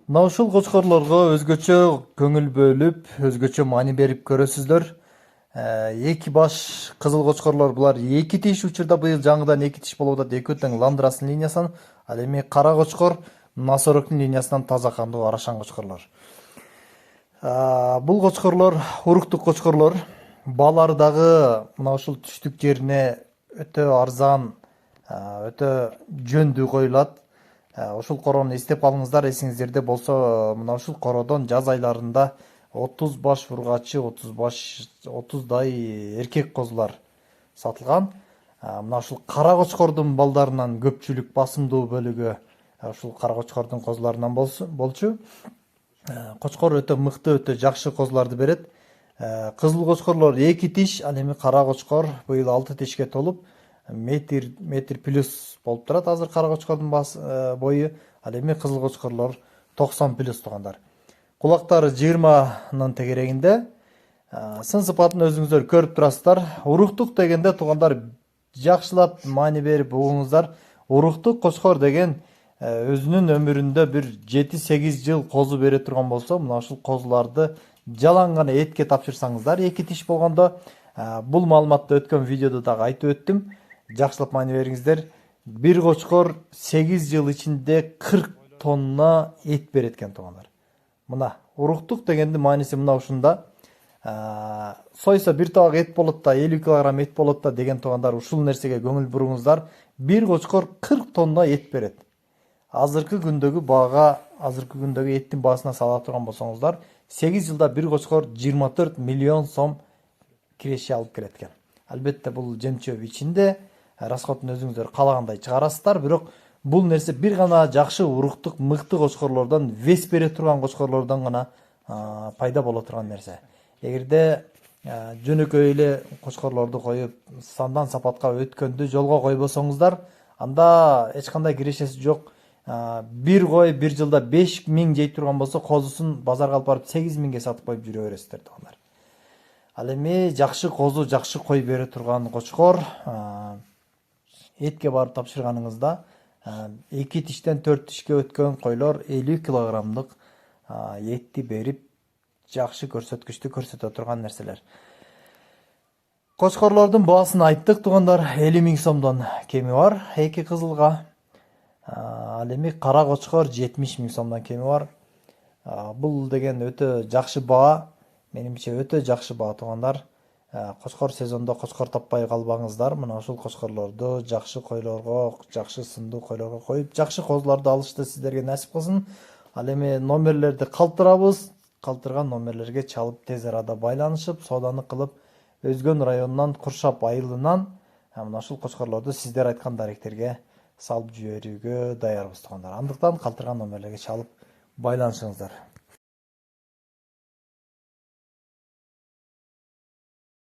Мына ушул кочкорлорго өзгөчө көңүл бөлүп, өзгөчө маани берип көрөсүздөр. Эки баш кызыл кочкорлор булар эки тиш учурда быйыл жаңыдан эки тиш болуп атат. Экөө тең Ландрастын линиясынан, ал эми кара кочкор Насороктун линиясынан таза кандуу арашан кочкорлор. Бул кочкорлор уруктук кочкорлор. Баалары дагы мына ушул түштүк жерине өтө арзан, өтө жөндүү коюлат. Ушул короону эстеп калыңыздар, эсиңиздерде болсо, мына ушул короодон жаз айларында 30 баш ургачы, 30дай эркек козулар сатылган. Мына ушул кара кочкордун балдарынан көпчүлүк басымдуу бөлүгү ушул кара кочкордун козуларынан болчу. Кочкор өтө мыкты, өтө жакшы козуларды берет. Кызыл кочкорлор 2 тиш, ал эми кара кочкор быйыл 6 тишке толуп, метр плюс болуп турат. Азыр кара кочкордун бою, ал эми кызыл кочкорлор 90 плюс туугандар. Кулактары 20нын тегерегинде. Сын сыпатын өзүңүздөр көрүп турасыздар. Уруктук дегенде туугандар жакшылап маани берип угуңуздар. Уруктук кочкор деген өзүнүн өмүрүндө бир 7-8 жыл козу бере турган болсо, мына ушул козуларды жалаң гана этке тапшырсаңыздар, 2 тиш болгондо, бул маалыматты өткөн видеодо дагы айтып өттүм. Жакшылап маани бериңиздер. Бир кочкор 8 жыл ичинде 40 тонна эт берет экен туугандар. Мына уруктук дегендин мааниси мына ушунда. Сойса бир табак эт болот да, 50 килограмм эт болот да деген туугандар, ушул нерсеге көңүл буруңуздар. Бир кочкор 40 тонна эт берет. Азыркы күндөгү баага, азыркы күндөгү эттин баасына сала турган болсоңуздар, 8 жылда бир кочкор 24 миллион сом киреше алып келет экен. Албетте бул жемчөө ичинде, расходун өзүңүздөр каалагандай чыгарасыздар, бирок бул нерсе бир гана жакшы уруктук мыкты кочкорлордон, вес бере турган кочкорлордон гана пайда боло турган нерсе. Эгерде жөнөкөй эле кочкорлорду коюп, сандан сапатка өткөндү жолго койбосоңуздар, анда эч кандай кирешеси жок. Бир кой бир жылда 5000 жей турган болсо, козусун базарга алып барып 8000ге сатып коюп жүрө бересиздер туугандар. Ал эми жакшы козу, жакшы кой бере турган кочкор этке барып тапшырганыңызда 2 тиштен 4 тишке өткөн койлор 50 килограммдык этти берип жакшы көрсөткүчтү көрсөтө турган нерселер. Кочкорлордун баасын айттык туугандар, 50 000 сомдон кеми бар эки кызылга. Ал эми кара кочкор 70 000 сомдон кеми бар. Бул деген өтө жакшы баа, менимче өтө жакшы баа туугандар. Кочкор сезондо кочкор таппай калбаңыздар. Мына ушул кочкорлорду жакшы койлорго, жакшы сындуу койлорго коюп, жакшы козуларды алышты сиздерге насип кылсын. Ал эми номерлерди калтырабыз. Калтырган номерлерге чалып тез арада байланышып, сооданы кылып, Өзгөн районунан, Куршап айылынан мына ушул кочкорлорду сиздер айткан даректерге салып жиберүүгө даярбыз туугандар. Андыктан калтырган номерлерге чалып байланышыңыздар.